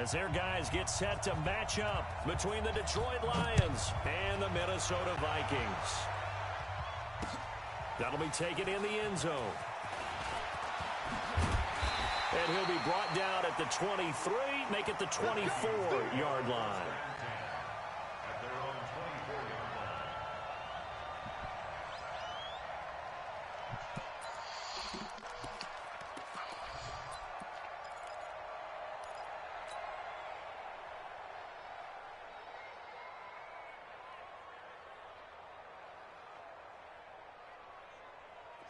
as their guys get set to match up between the Detroit Lions and the Minnesota Vikings. That'll be taken in the end zone. And he'll be brought down at the 23, make it the 24-yard line.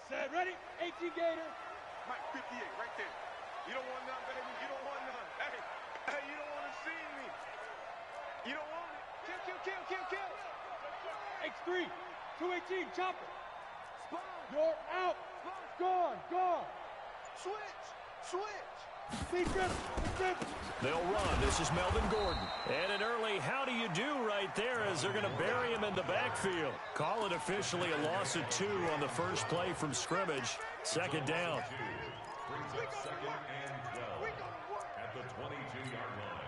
Set, ready? 18 Gator. Mike 58 right there. You don't want none, baby. You don't want none. Hey, you don't want to see me. You don't want it. Kill. X3, 218, chopper. You're out. Gone. Switch. They'll run. This is Melvin Gordon. And an early how do you do right there as they're going to bury him in the backfield. Call it officially a loss of 2 on the first play from scrimmage. Second down. Brings up 2nd and 12 at the 22-yard line.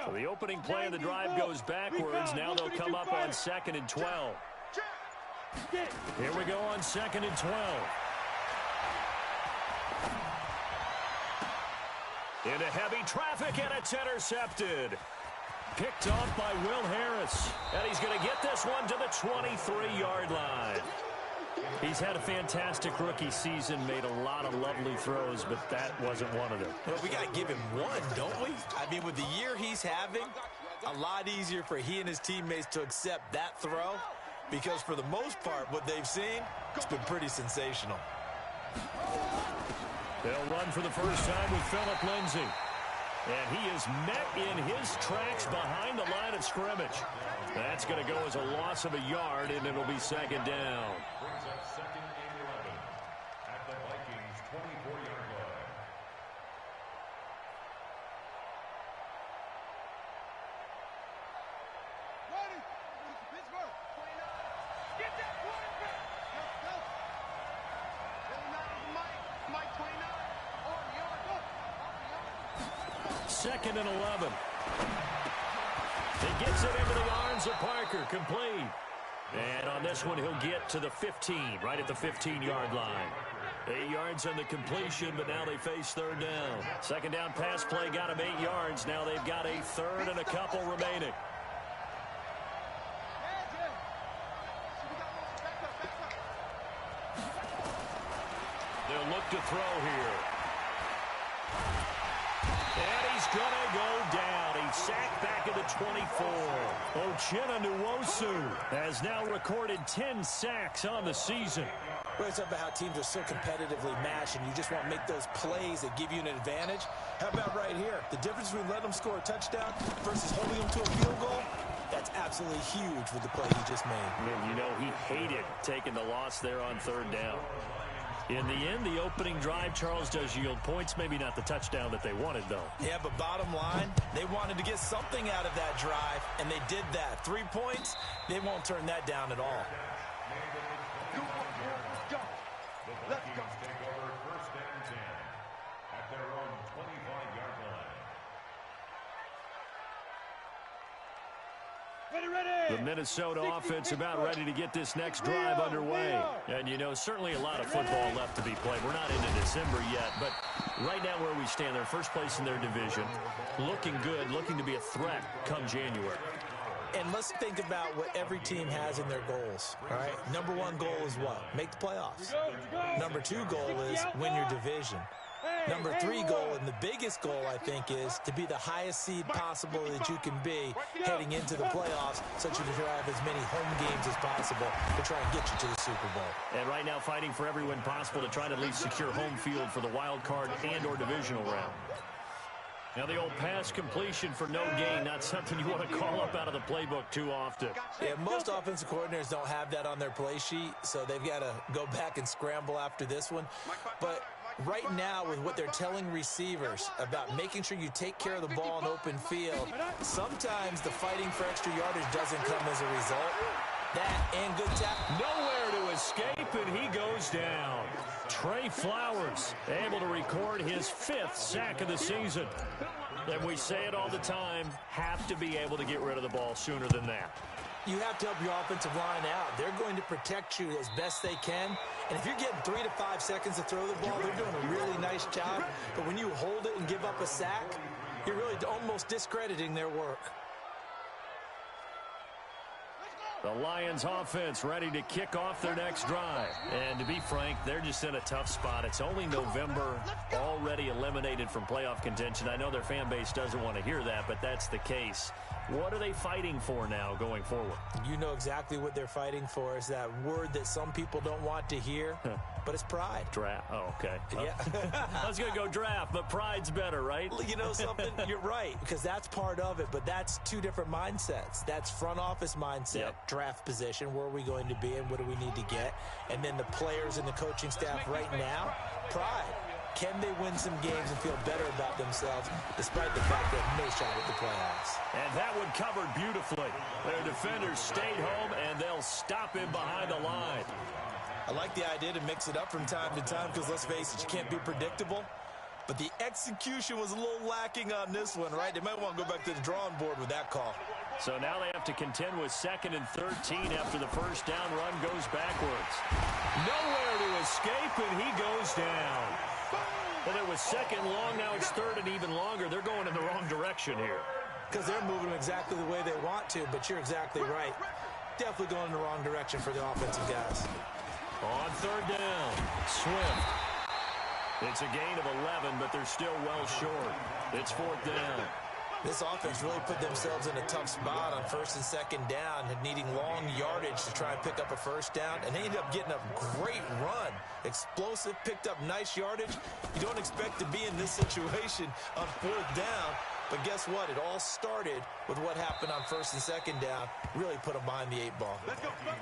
So the opening play of the drive goes backwards. Now they'll come up on 2nd and 12. Here we go on 2nd and 12. Into heavy traffic, and it's intercepted. Picked off by Will Harris. And he's going to get this one to the 23-yard line. He's had a fantastic rookie season, made a lot of lovely throws, but that wasn't one of them. Well, we got to give him one, don't we? I mean, with the year he's having, a lot easier for he and his teammates to accept that throw because for the most part, what they've seen, it's been pretty sensational. They'll run for the first time with Phillip Lindsay. And he is met in his tracks behind the line of scrimmage. That's going to go as a loss of a yard, and it'll be second down. Brings up 2nd and 11 at the Vikings' 24-yard line. Ready? Pittsburgh. 29. Get that quarterback. Go. 29 Mike 29. Second and 11. He gets it into the arms of Parker, complete. And on this one, he'll get to the 15, right at the 15-yard line. 8 yards on the completion, but now they face third down. Second down pass play got him 8 yards. Now they've got a third and a couple remaining. They'll look to throw here. And he's going to go down. He's sacked back at the 24. Uchenna Nwosu has now recorded 10 sacks on the season. Well, it's about how teams are so competitively matched, and you just want to make those plays that give you an advantage. How about right here? The difference between letting them score a touchdown versus holding them to a field goal, that's absolutely huge with the play he just made. And you know, he hated taking the loss there on third down. In the end, the opening drive, Charles, does yield points. Maybe not the touchdown that they wanted, though. Yeah, but bottom line, they wanted to get something out of that drive, and they did that. 3 points, they won't turn that down at all. The Vikings take over 1st and 10 at their own 25-yard line. Ready. The Minnesota offense about ready to get this next drive underway. And, you know, certainly a lot of football left to be played. We're not into December yet, but right now where we stand, they're first place in their division. Looking good, looking to be a threat come January. And let's think about what every team has in their goals, all right? Number 1 goal is what? Make the playoffs. Number 2 goal is win your division. Number 3 goal, and the biggest goal, I think, is to be the highest seed possible that you can be heading into the playoffs, such that you have as many home games as possible to try and get you to the Super Bowl. And right now fighting for every win possible to try to at least secure home field for the wild card and or divisional round. Now, the old pass completion for no gain, not something you want to call up out of the playbook too often. Yeah, most offensive coordinators don't have that on their play sheet, so they've got to go back and scramble after this one. But right now, with what they're telling receivers about making sure you take care of the ball in open field, sometimes the fighting for extra yardage doesn't come as a result. That and good tackle. Nowhere to escape, and he goes down. Trey Flowers able to record his 5th sack of the season. And we say it all the time, have to be able to get rid of the ball sooner than that. You have to help your offensive line out. They're going to protect you as best they can. And if you're getting 3 to 5 seconds to throw the ball, they're doing a really nice job. But when you hold it and give up a sack, you're really almost discrediting their work. The Lions offense ready to kick off their next drive. And to be frank, they're just in a tough spot. It's only November, already eliminated from playoff contention. I know their fan base doesn't want to hear that, but that's the case. What are they fighting for now going forward? You know exactly what they're fighting for. Is that word that some people don't want to hear, but it's pride. Draft. Oh, okay. Yeah. I was going to go draft, but pride's better, right? You know something? You're right, because that's part of it, but that's two different mindsets. That's front office mindset, draft position, where are we going to be and what do we need to get? And then the players and the coaching staff right now, pride. Can they win some games and feel better about themselves despite the fact they have no shot at the playoffs? And that one covered beautifully. Their defenders stayed home, and they'll stop him behind the line. I like the idea to mix it up from time to time because, let's face it, you can't be predictable. But the execution was a little lacking on this one, right? They might want to go back to the drawing board with that call. So now they have to contend with 2nd and 13 after the first down run goes backwards. Nowhere to escape, and he goes down. Well, it was 2nd long, now it's 3rd and even longer. They're going in the wrong direction here. Because they're moving exactly the way they want to, but you're exactly right. Definitely going in the wrong direction for the offensive guys. On 3rd down, Swift. It's a gain of 11, but they're still well short. It's 4th down. This offense really put themselves in a tough spot on 1st and 2nd down, needing long yardage to try and pick up a first down, and they ended up getting a great run. Explosive, picked up nice yardage. You don't expect to be in this situation on 4th down, but guess what? It all started with what happened on 1st and 2nd down. Really put them behind the 8 ball.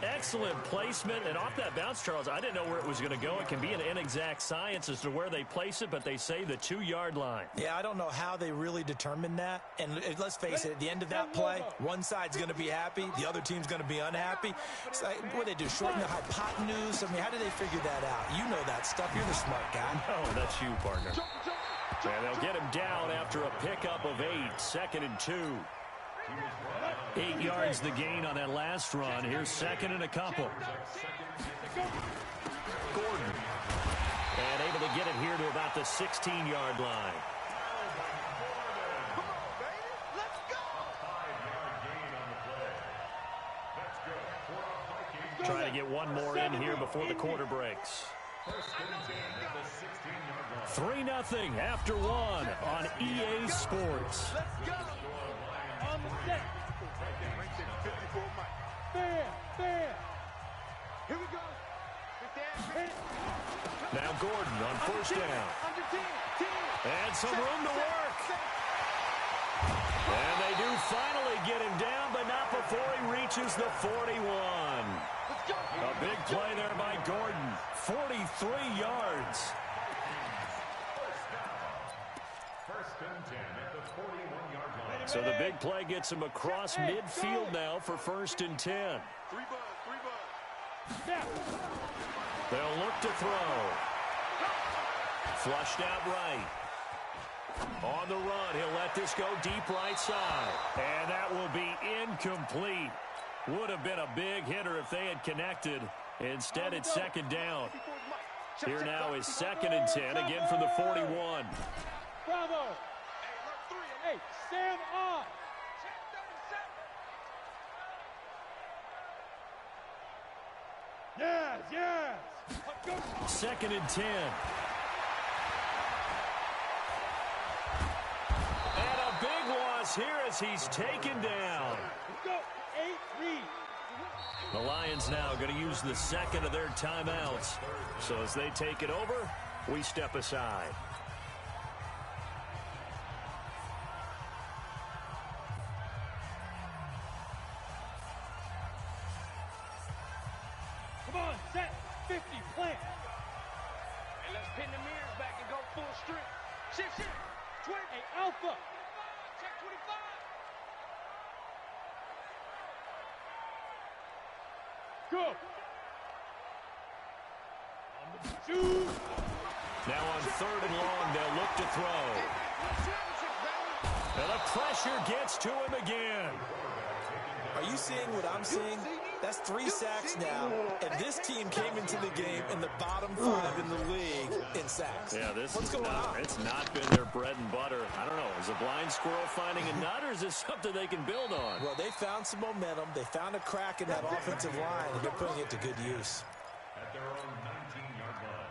Excellent placement, and off that bounce, Charles, I didn't know where it was going to go. It can be an inexact science as to where they place it, but they say the 2-yard line. Yeah, I don't know how they really determined that. And let's face it, at the end of that play, one side's going to be happy, the other team's going to be unhappy. It's like, what do they do, shorten the hypotenuse? I mean, how do they figure that out? You know that stuff. You're the smart guy. Oh, that's you, partner. And they'll get him down after a pickup of 8, 2nd and 2. 8 yards the gain on that last run. Here's 2nd and a couple. Gordon. And able to get it here to about the 16-yard line. Trying to get one more in here before the quarter breaks. 3-0 after 1 on EA Sports. On the set. Bam. Here we go. Now Gordon on 1st down. And some room to work. And they do finally get him down, but not before he reaches the 41. A big play there by Gordon. 43 yards. So the big play gets him across midfield now for 1st and 10. They'll look to throw. Flushed out right. On the run, he'll let this go deep right side. And that will be incomplete. Would have been a big hitter if they had connected. Instead, it's 2nd down. Here now is 2nd and 10, again from the 41. Bravo. Hey, Sam on. Yes. Let's go. 2nd and 10. And a big loss here as he's taken down. Let's go. 8-3. The Lions now going to use the 2nd of their timeouts. So as they take it over, we step aside. On, set, 50, plant. And let's pin the mirrors back and go full strength. Shift. 20. Hey, Alpha. Check 25. Go. On the two. Now on 3rd and long, they'll look to throw. And the pressure gets to him again. Are you seeing what I'm seeing? That's 3 sacks now, and this team came into the game in the bottom 5 in the league in sacks. Yeah, this What's is going not, on? it's not been their bread and butter. I don't know. Is a blind squirrel finding a nut, or is this something they can build on? Well, they found some momentum. They found a crack in that offensive line, and they're putting it to good use. At their own 19-yard line.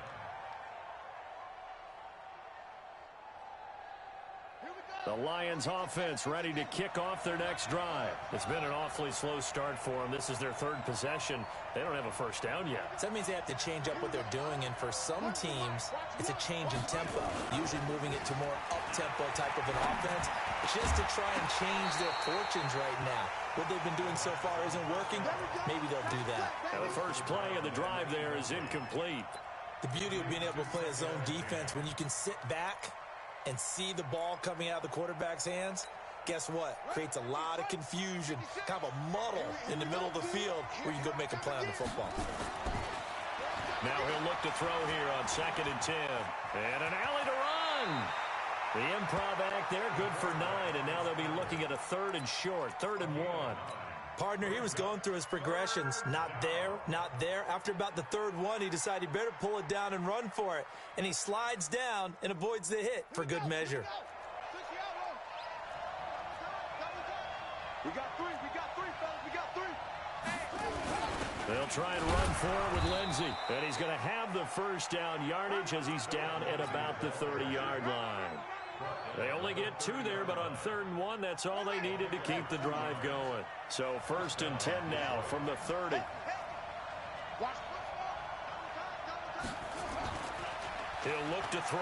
The Lions offense ready to kick off their next drive. It's been an awfully slow start for them. This is their 3rd possession. They don't have a first down yet. So that means they have to change up what they're doing, and for some teams, it's a change in tempo, usually moving it to more up-tempo type of an offense, just to try and change their fortunes right now. What they've been doing so far isn't working. Maybe they'll do that. And the first play of the drive there is incomplete. The beauty of being able to play a zone defense when you can sit back and see the ball coming out of the quarterback's hands, guess what? Creates a lot of confusion, kind of a muddle in the middle of the field where you can go make a play on the football. Now he'll look to throw here on 2nd and 10. And an alley to run. The improv act there, good for 9, and now they'll be looking at a 3rd and short, 3rd and 1. Partner, he was going through his progressions. Not there, not there. After about the 3rd one, he decided he better pull it down and run for it. And he slides down and avoids the hit for good measure. We got 3, fellas. We got 3. They'll try and run for it with Lindsey. And he's going to have the first down yardage as he's down at about the 30-yard line. They only get 2 there, but on 3rd and 1, that's all they needed to keep the drive going. So 1st and 10 now from the 30. He'll look to throw.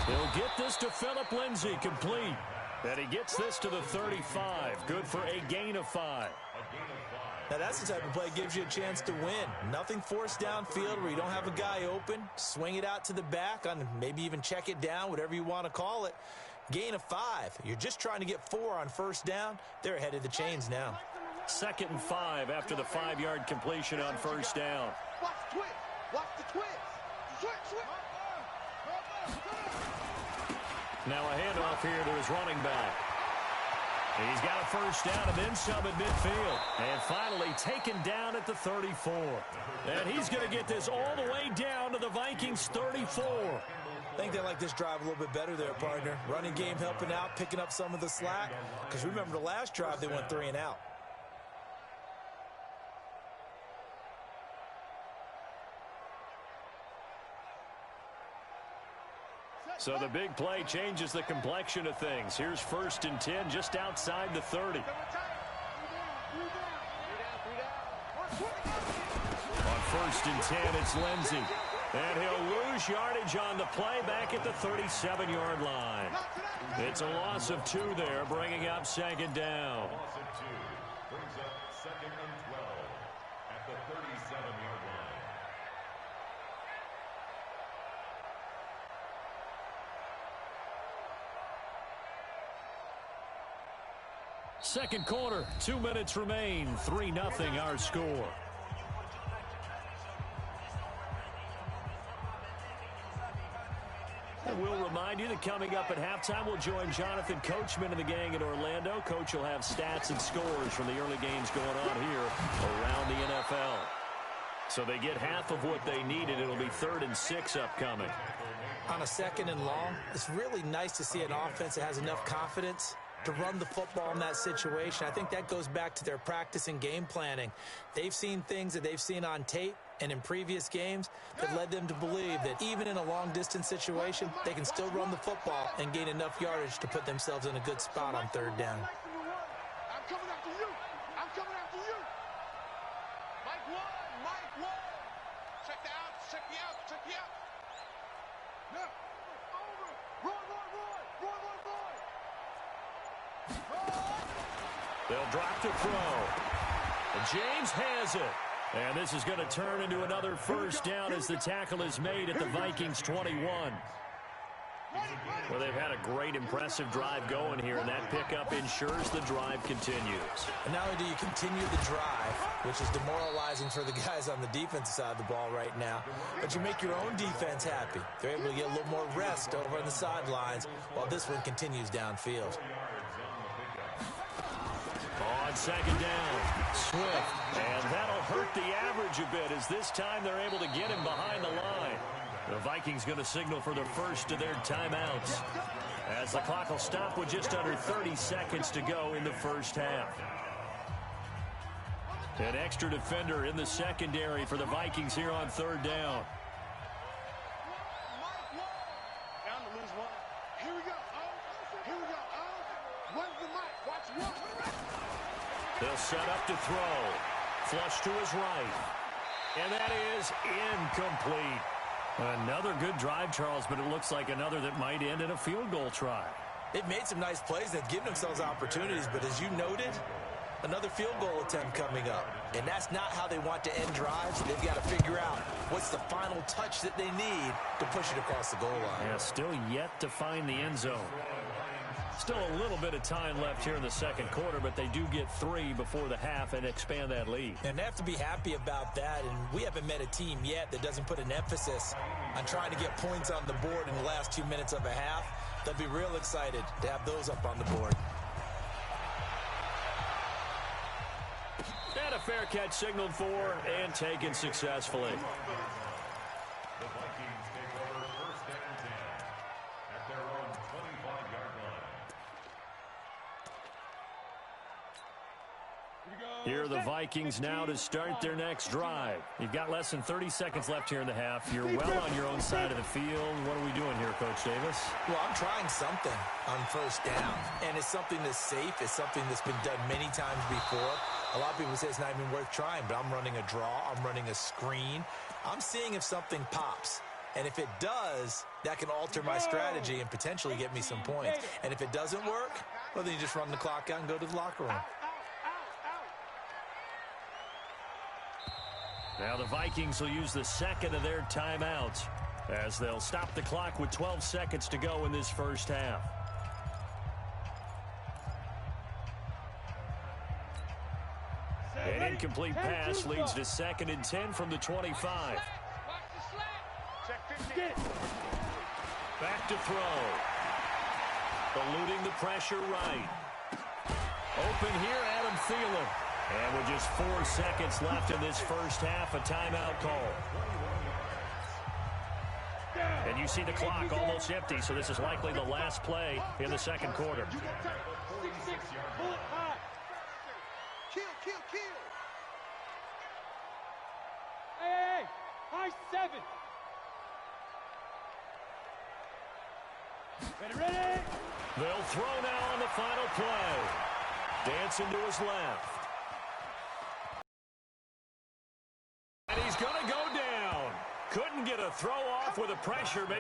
He'll get this to Phillip Lindsay, complete. And he gets this to the 35. Good for a gain of 5. Now, that's the type of play that gives you a chance to win. Nothing forced downfield where you don't have a guy open. Swing it out to the back, on maybe even check it down, whatever you want to call it. Gain of 5. You're just trying to get 4 on 1st down. They're ahead of the chains now. 2nd and 5 after the 5-yard completion on 1st down. Watch the twist. Watch the twist. Switch. Now a handoff here to his running back. He's got a first down and then some at midfield. And finally taken down at the 34. And he's going to get this all the way down to the Vikings 34. I think they like this drive a little bit better there, partner. Running game helping out, picking up some of the slack. Because remember the last drive, they went 3 and out. So the big play changes the complexion of things. Here's 1st and 10 just outside the 30. On 1st and 10, it's Lindsey. And he'll lose yardage on the play back at the 37-yard line. It's a loss of 2 there, bringing up 2nd down. Loss of 2 brings up 2nd and 12 at the 37-yard line. Second quarter, 2 minutes remain. 3-0 our score. And we'll remind you that coming up at halftime, we'll join Jonathan Coachman and the gang in Orlando. Coach will have stats and scores from the early games going on here around the NFL. So they get half of what they needed. It'll be 3rd and 6 upcoming. On a 2nd and long, it's really nice to see an offense that has enough confidence to run the football in that situation. I think that goes back to their practice and game planning. They've seen things that they've seen on tape and in previous games that led them to believe that even in a long-distance situation, they can still run the football and gain enough yardage to put themselves in a good spot on 3rd down. I'm coming after you. I'm coming after you. Mike 1. Check the out. Check the out. Now, over. Roy. They'll drop to throw. And James has it. And this is going to turn into another first down as the tackle is made at the Vikings 21. Well, they've had a great, impressive drive going here, and that pickup ensures the drive continues. And not only do you continue the drive, which is demoralizing for the guys on the defensive side of the ball right now, but you make your own defense happy. They're able to get a little more rest over on the sidelines while this one continues downfield. On second down, Swift, and that'll hurt the average a bit as this time they're able to get him behind the line. The Vikings going to signal for the first of their timeouts as the clock will stop with just under 30 seconds to go in the first half. An extra defender in the secondary for the Vikings here on third down. Down to lose one. Here we go. Here we go. When's the mic? Watch one. They'll set up to throw. Flush to his right. And that is incomplete. Another good drive, Charles, but it looks like another that might end in a field goal try. They've made some nice plays. They've given themselves opportunities, but as you noted, another field goal attempt coming up. And that's not how they want to end drives. They've got to figure out what's the final touch that they need to push it across the goal line. Yeah, still yet to find the end zone. Still a little bit of time left here in the second quarter, but they do get 3 before the half and expand that lead. And they have to be happy about that, and we haven't met a team yet that doesn't put an emphasis on trying to get points on the board in the last 2 minutes of a half. They'll be real excited to have those up on the board. And a fair catch signaled for and taken successfully. The Vikings take over first and 10 at their own 25-yard line. Here are the Vikings now to start their next drive. You've got less than 30 seconds left here in the half. You're well on your own side of the field. What are we doing here, Coach Davis? Well, I'm trying something on first down, and it's something that's safe. It's something that's been done many times before. A lot of people say it's not even worth trying, but I'm running a draw. I'm running a screen. I'm seeing if something pops. And if it does, that can alter my strategy and potentially get me some points. And if it doesn't work, well, then you just run the clock out and go to the locker room. Now the Vikings will use the second of their timeouts as they'll stop the clock with 12 seconds to go in this first half. An incomplete pass leads to 2nd and 10 from the 25. Back to throw. Eluding the pressure right. Open here, Adam Thielen. And with just 4 seconds left in this first half, a timeout call. And you see the clock almost empty, so this is likely the last play in the second quarter. Kill. Hey, high 7. Ready? They'll throw now on the final play. Dancing to his left. And he's going to go down. Couldn't get a throw off with the pressure. Maybe